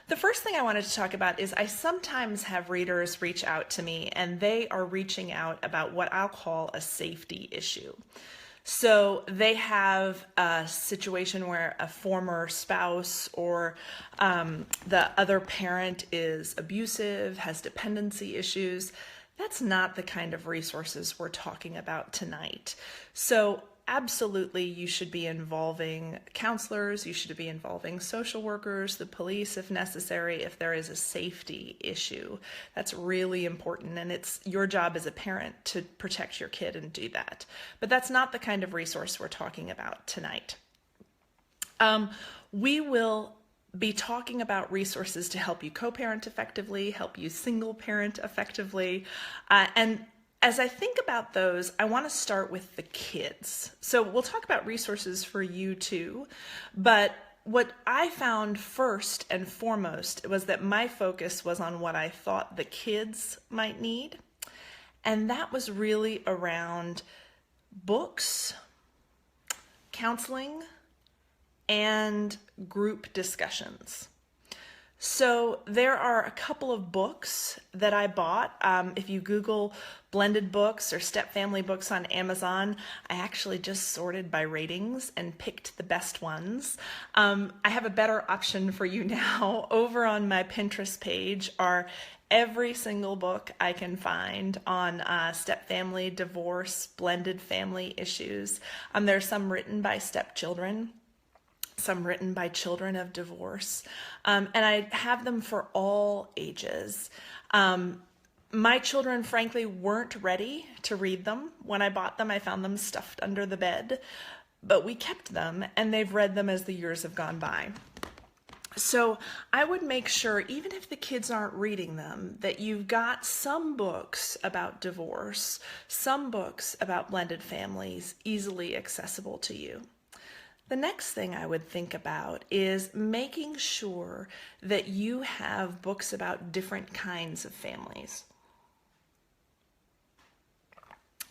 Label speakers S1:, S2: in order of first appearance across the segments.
S1: The first thing I wanted to talk about is I sometimes have readers reach out to me and they are reaching out about what I'll call a safety issue. So they have a situation where a former spouse or the other parent is abusive, has dependency issues. That's not the kind of resources we're talking about tonight. So absolutely, you should be involving counselors, you should be involving social workers, the police if necessary, if there is a safety issue. That's really important, and it's your job as a parent to protect your kid and do that. But that's not the kind of resource we're talking about tonight. We will be talking about resources to help you co-parent effectively, help you single parent effectively, and as I think about those, I want to start with the kids. So we'll talk about resources for you too, but what I found first and foremost was that my focus was on what I thought the kids might need, and that was really around books, counseling, and group discussions. So there are a couple of books that I bought. If you Google blended books or step family books on Amazon, I actually just sorted by ratings and picked the best ones. I have a better option for you now. Over on my Pinterest page are every single book I can find on step family, divorce, blended family issues. There are some written by stepchildren, some written by children of divorce, and I have them for all ages. My children, frankly, weren't ready to read them. When I bought them, I found them stuffed under the bed, but we kept them, and they've read them as the years have gone by. So I would make sure, even if the kids aren't reading them, that you've got some books about divorce, some books about blended families easily accessible to you. The next thing I would think about is making sure that you have books about different kinds of families.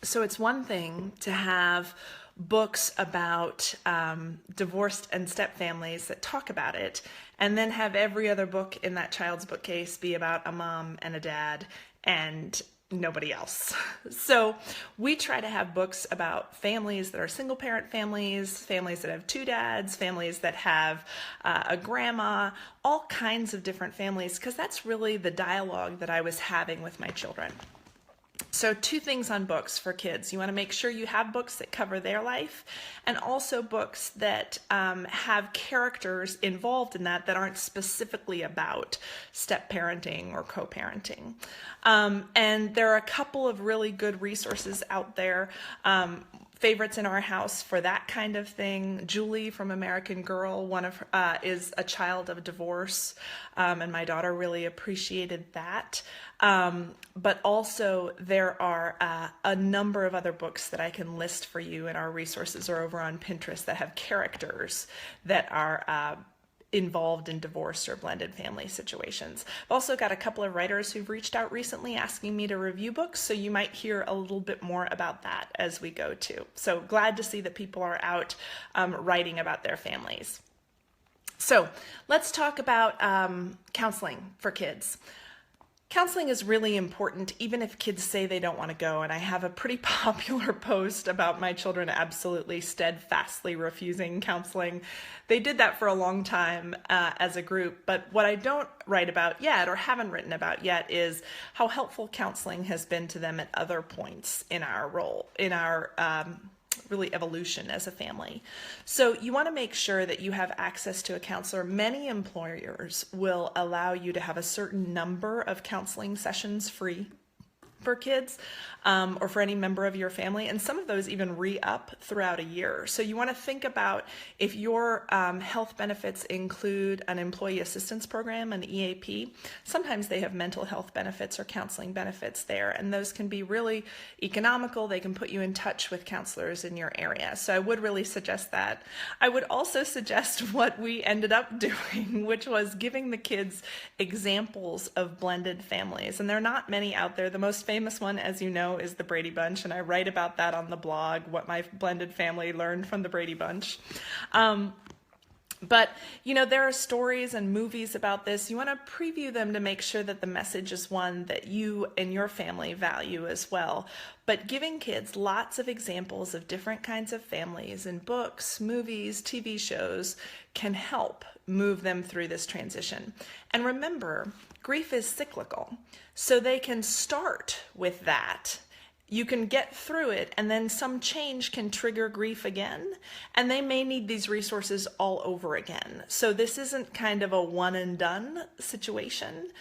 S1: So it's one thing to have books about divorced and step families that talk about it, and then have every other book in that child's bookcase be about a mom and a dad and nobody else. So we try to have books about families that are single parent families, families that have two dads, families that have a grandma, all kinds of different families, because that's really the dialogue that I was having with my children. So 2 things on books for kids. You want to make sure you have books that cover their life, and also books that have characters involved in that aren't specifically about step parenting or co-parenting. And there are a couple of really good resources out there. Favorites in our house for that kind of thing. Julie from American Girl, is a child of divorce, and my daughter really appreciated that. But also there are a number of other books that I can list for you in our resources or over on Pinterest that have characters that are involved in divorce or blended family situations. I've also got a couple of writers who've reached out recently asking me to review books, so you might hear a little bit more about that as we go too. So glad to see that people are out writing about their families. So let's talk about counseling for kids. Counseling is really important, even if kids say they don't want to go. And I have a pretty popular post about my children absolutely steadfastly refusing counseling. They did that for a long time as a group. But what I don't write about yet, or haven't written about yet, is how helpful counseling has been to them at other points in our role, in our really evolution as a family. So you want to make sure that you have access to a counselor. Many employers will allow you to have a certain number of counseling sessions free for kids or for any member of your family, and some of those even re-up throughout a year. So you want to think about if your health benefits include an employee assistance program, an EAP. Sometimes they have mental health benefits or counseling benefits there, and those can be really economical. They can put you in touch with counselors in your area. So I would really suggest that. I would also suggest what we ended up doing, which was giving the kids examples of blended families, and there are not many out there. The most famous one, as you know, is the Brady Bunch, and I write about that on the blog, what my blended family learned from the Brady Bunch. But, there are stories and movies about this. You want to preview them to make sure that the message is one that you and your family value as well. But giving kids lots of examples of different kinds of families in books, movies, TV shows can help move them through this transition. And remember, grief is cyclical, so they can start with that. You can get through it, and then some change can trigger grief again, and they may need these resources all over again. So this isn't kind of a one and done situation.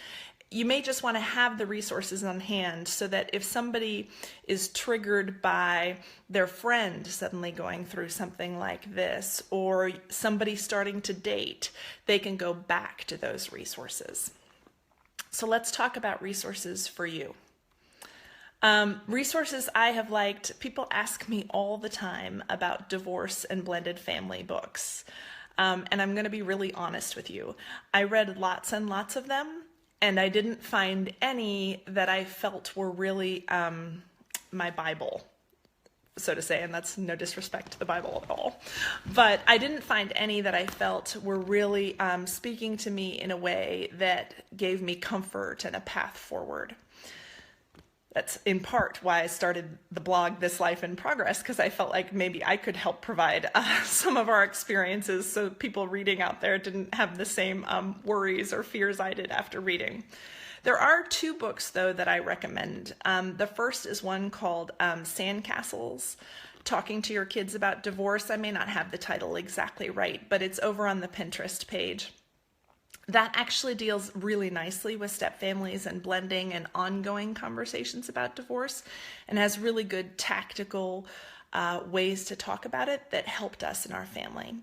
S1: You may just want to have the resources on hand so that if somebody is triggered by their friend suddenly going through something like this, or somebody starting to date, they can go back to those resources. So let's talk about resources for you. Resources I have liked. People ask me all the time about divorce and blended family books. And I'm going to be really honest with you. I read lots and lots of them, and I didn't find any that I felt were really my Bible, so to say, and that's no disrespect to the Bible at all. But I didn't find any that I felt were really speaking to me in a way that gave me comfort and a path forward. That's in part why I started the blog, This Life in Progress, because I felt like maybe I could help provide some of our experiences so people reading out there didn't have the same worries or fears I did after reading. There are two books, though, that I recommend. The first is one called Sandcastles, Talking to Your Kids About Divorce. I may not have the title exactly right, but it's over on the Pinterest page. That actually deals really nicely with step families and blending and ongoing conversations about divorce, and has really good tactical ways to talk about it that helped us in our family.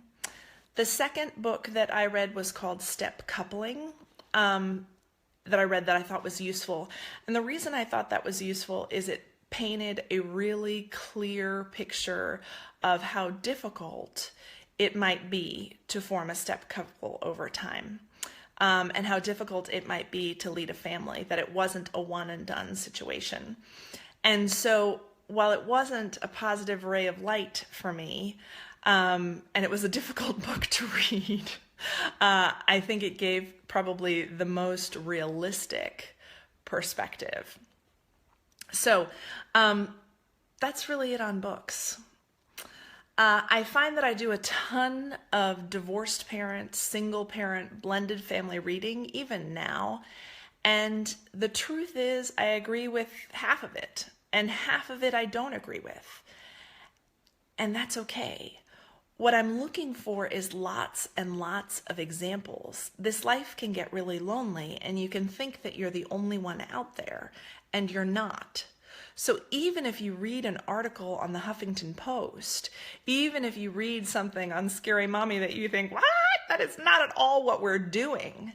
S1: The second book that I read was called Step Coupling, that I thought was useful. And the reason I thought that was useful is it painted a really clear picture of how difficult it might be to form a step couple over time. And how difficult it might be to lead a family, that it wasn't a one and done situation. And so while it wasn't a positive ray of light for me, and it was a difficult book to read, I think it gave probably the most realistic perspective. So that's really it on books. I find that I do a ton of divorced parent, single parent, blended family reading, even now. And the truth is, I agree with half of it, and half of it I don't agree with. And that's okay. What I'm looking for is lots and lots of examples. This life can get really lonely, and you can think that you're the only one out there, and you're not. So even if you read an article on the Huffington Post, even if you read something on Scary Mommy that you think, what? That is not at all what we're doing.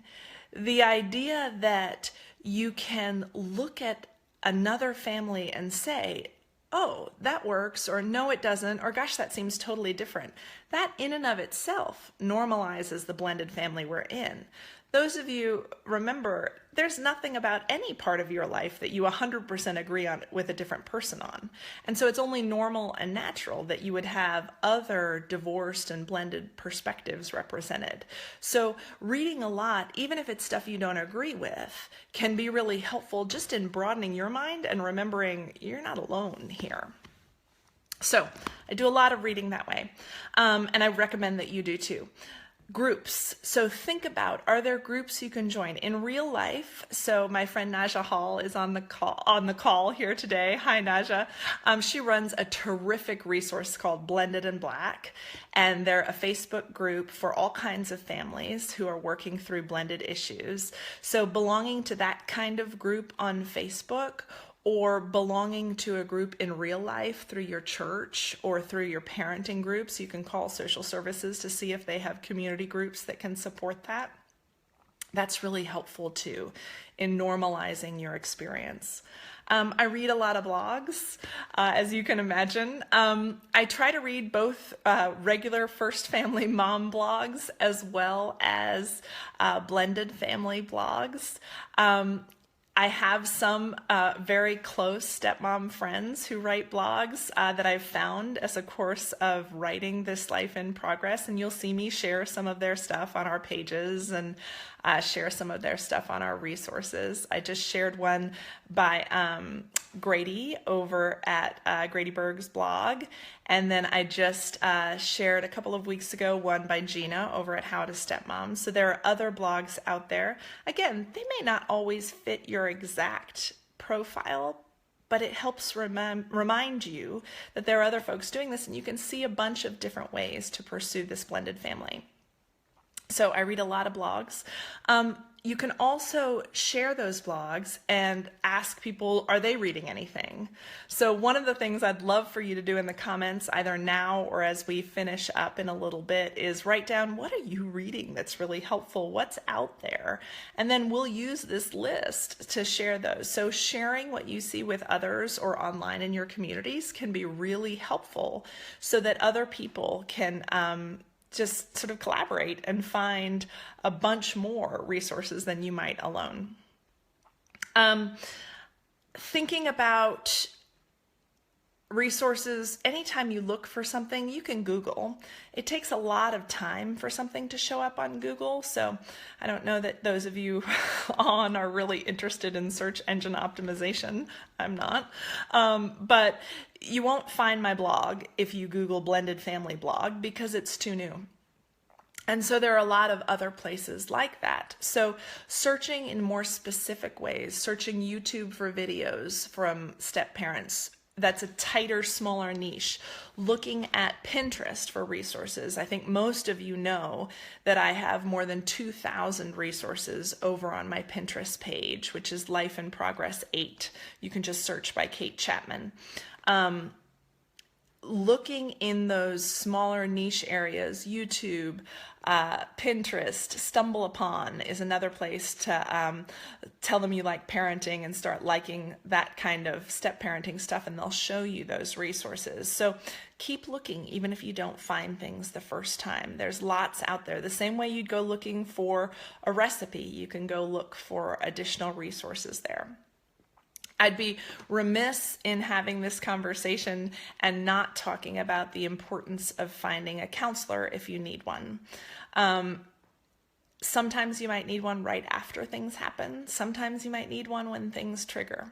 S1: The idea that you can look at another family and say, oh, that works, or no, it doesn't, or gosh, that seems totally different. That in and of itself normalizes the blended family we're in. Those of you, remember, there's nothing about any part of your life that you 100% agree on with a different person on. And so it's only normal and natural that you would have other divorced and blended perspectives represented. So reading a lot, even if it's stuff you don't agree with, can be really helpful just in broadening your mind and remembering you're not alone here. So I do a lot of reading that way, and I recommend that you do too. Groups. So think about, are there groups you can join in real life? So my friend Naja Hall is on the call here today. Hi, Naja. She runs a terrific resource called Blended and Black, and they're a Facebook group for all kinds of families who are working through blended issues. So belonging to that kind of group on Facebook, or belonging to a group in real life through your church or through your parenting groups. You can call social services to see if they have community groups that can support that. That's really helpful too in normalizing your experience. I read a lot of blogs, as you can imagine. I try to read both regular first family mom blogs as well as blended family blogs. I have some very close stepmom friends who write blogs that I've found as a course of writing this Life in Progress, and you'll see me share some of their stuff on our pages and share some of their stuff on our resources. I just shared one by Grady over at Grady Berg's blog, and then I just shared a couple of weeks ago one by Gina over at How to Stepmom. So there are other blogs out there. Again, they may not always fit your exact profile, but it helps remind you that there are other folks doing this, and you can see a bunch of different ways to pursue this blended family. So I read a lot of blogs. You can also share those blogs and ask people, are they reading anything? So one of the things I'd love for you to do in the comments, either now or as we finish up in a little bit, is write down, what are you reading that's really helpful? What's out there? And then we'll use this list to share those. So sharing what you see with others or online in your communities can be really helpful so that other people can just sort of collaborate and find a bunch more resources than you might alone. Thinking about resources, anytime you look for something, you can Google. It takes a lot of time for something to show up on Google, so I don't know that those of you on are really interested in search engine optimization. I'm not. But you won't find my blog if you Google blended family blog because it's too new. And so there are a lot of other places like that. So searching in more specific ways, searching YouTube for videos from step parents, that's a tighter, smaller niche. Looking at Pinterest for resources. I think most of you know that I have more than 2,000 resources over on my Pinterest page, which is Life in Progress 8. You can just search by Kate Chapman. Looking in those smaller niche areas, YouTube, Pinterest, StumbleUpon is another place to tell them you like parenting and start liking that kind of step parenting stuff, and they'll show you those resources. So keep looking even if you don't find things the first time. There's lots out there. The same way you'd go looking for a recipe, you can go look for additional resources there. I'd be remiss in having this conversation and not talking about the importance of finding a counselor if you need one. Sometimes you might need one right after things happen. Sometimes you might need one when things trigger.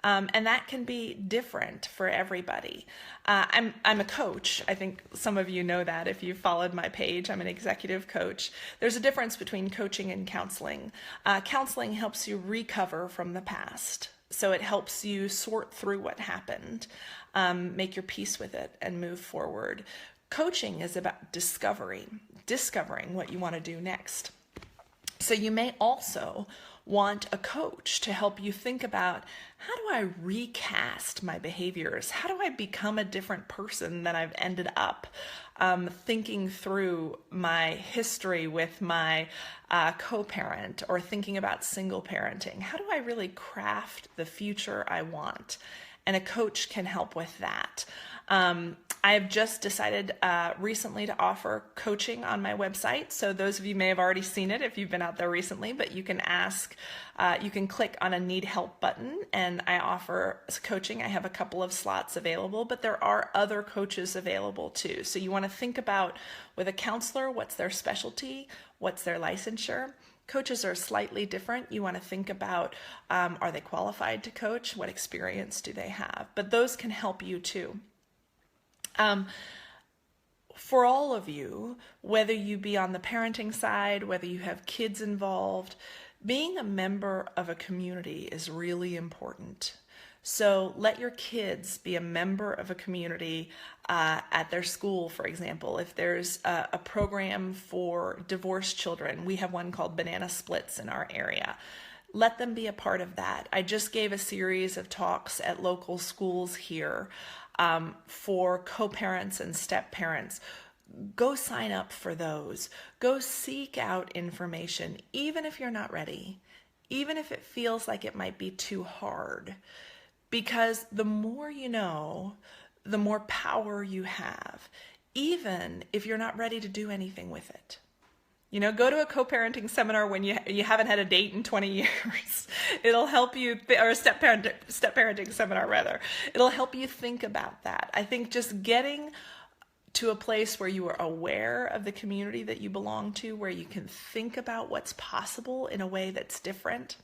S1: And that can be different for everybody. I'm a coach. I think some of you know that if you've followed my page. I'm an executive coach. There's a difference between coaching and counseling. Counseling helps you recover from the past. So it helps you sort through what happened, make your peace with it, and move forward. Coaching is about discovering what you want to do next. So you may also want a coach to help you think about, how do I recast my behaviors? How do I become a different person than I've ended up? Thinking through my history with my co-parent, or thinking about single parenting. How do I really craft the future I want? And a coach can help with that. I have just decided recently to offer coaching on my website. So those of you may have already seen it if you've been out there recently, but you can ask, you can click on a need help button, and I offer coaching. I have a couple of slots available, but there are other coaches available too. So you want to think about, with a counselor, what's their specialty? What's their licensure? Coaches are slightly different. You want to think about, are they qualified to coach? What experience do they have? But those can help you too. For all of you, whether you be on the parenting side, whether you have kids involved, being a member of a community is really important. So let your kids be a member of a community at their school, for example. If there's a program for divorced children, we have one called Banana Splits in our area. Let them be a part of that. I just gave a series of talks at local schools here for co-parents and step-parents. Go sign up for those. Go seek out information, even if you're not ready, even if it feels like it might be too hard. Because the more you know, the more power you have, even if you're not ready to do anything with it. Go to a co-parenting seminar when you haven't had a date in 20 years. It'll help you, or a step parenting seminar rather. It'll help you think about that. I think just getting to a place where you are aware of the community that you belong to, where you can think about what's possible in a way that's different.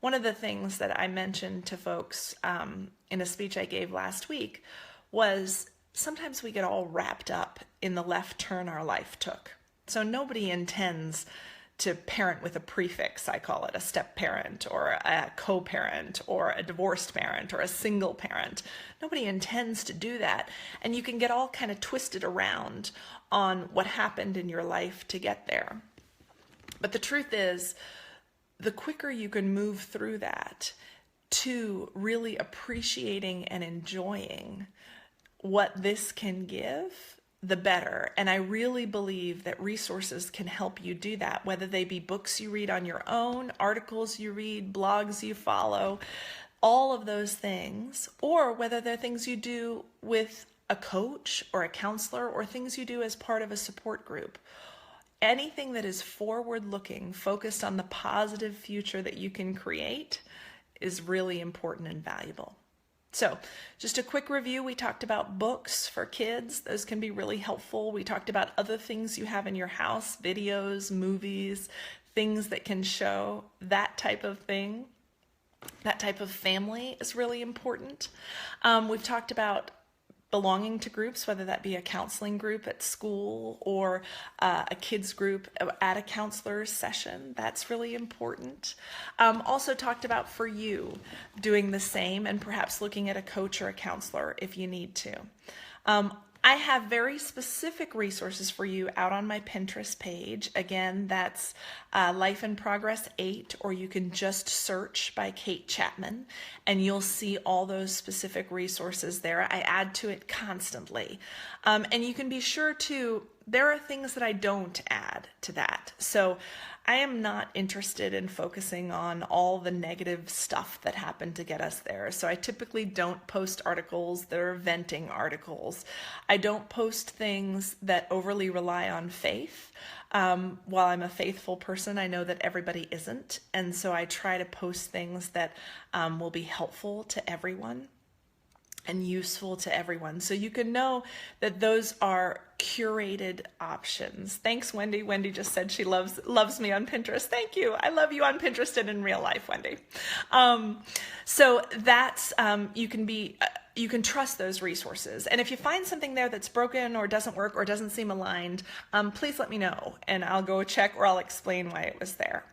S1: One of the things that I mentioned to folks in a speech I gave last week was sometimes we get all wrapped up in the left turn our life took. So nobody intends to parent with a prefix, I call it, a step parent or a co-parent or a divorced parent or a single parent. Nobody intends to do that. And you can get all kind of twisted around on what happened in your life to get there. But the truth is, the quicker you can move through that to really appreciating and enjoying what this can give, the better. And I really believe that resources can help you do that, whether they be books you read on your own, articles you read, blogs you follow, all of those things, or whether they're things you do with a coach or a counselor or things you do as part of a support group. Anything that is forward-looking, focused on the positive future that you can create is really important and valuable. So just a quick review. We talked about books for kids. Those can be really helpful. We talked about other things you have in your house, videos, movies, things that can show that type of thing. That type of family is really important. We've talked about belonging to groups, whether that be a counseling group at school or a kids group at a counselor's session. That's really important. Also talked about for you doing the same and perhaps looking at a coach or a counselor if you need to. I have very specific resources for you out on my Pinterest page. Again, that's Life in Progress 8, or you can just search by Kate Chapman and you'll see all those specific resources there. I add to it constantly. And you can be sure to, there are things that I don't add to that. So I am not interested in focusing on all the negative stuff that happened to get us there. So I typically don't post articles that are venting articles. I don't post things that overly rely on faith. While I'm a faithful person, I know that everybody isn't. And so I try to post things that will be helpful to everyone and useful to everyone. So you can know that those are curated options. Thanks, Wendy. Wendy just said she loves me on Pinterest. Thank you. I love you on Pinterest and in real life, Wendy. So that's, you can trust those resources. And if you find something there that's broken or doesn't work or doesn't seem aligned, please let me know and I'll go check or I'll explain why it was there.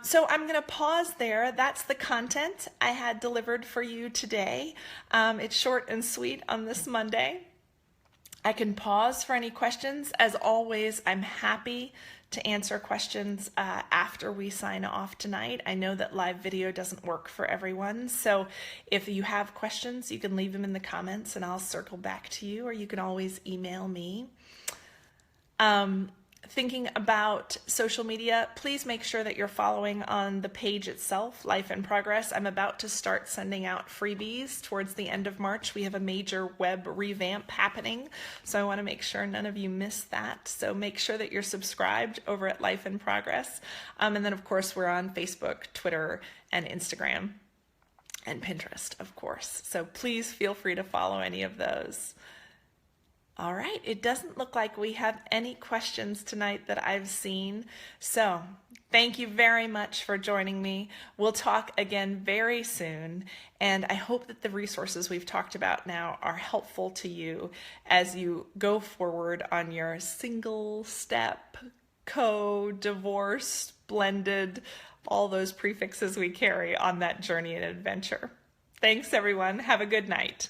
S1: So I'm going to pause there. That's the content I had delivered for you today. It's short and sweet on this Monday. I can pause for any questions. As always, I'm happy to answer questions after we sign off tonight. I know that live video doesn't work for everyone. So if you have questions, you can leave them in the comments and I'll circle back to you, or you can always email me. Thinking about social media, please make sure that you're following on the page itself, Life in Progress. I'm about to start sending out freebies towards the end of March. We have a major web revamp happening, so I want to make sure none of you miss that. So make sure that you're subscribed over at Life in Progress. And then, of course, we're on Facebook, Twitter, and Instagram, and Pinterest, of course. So please feel free to follow any of those. All right, it doesn't look like we have any questions tonight that I've seen. So thank you very much for joining me. We'll talk again very soon. And I hope that the resources we've talked about now are helpful to you as you go forward on your single step, co-divorce, blended, all those prefixes we carry on that journey and adventure. Thanks, everyone. Have a good night.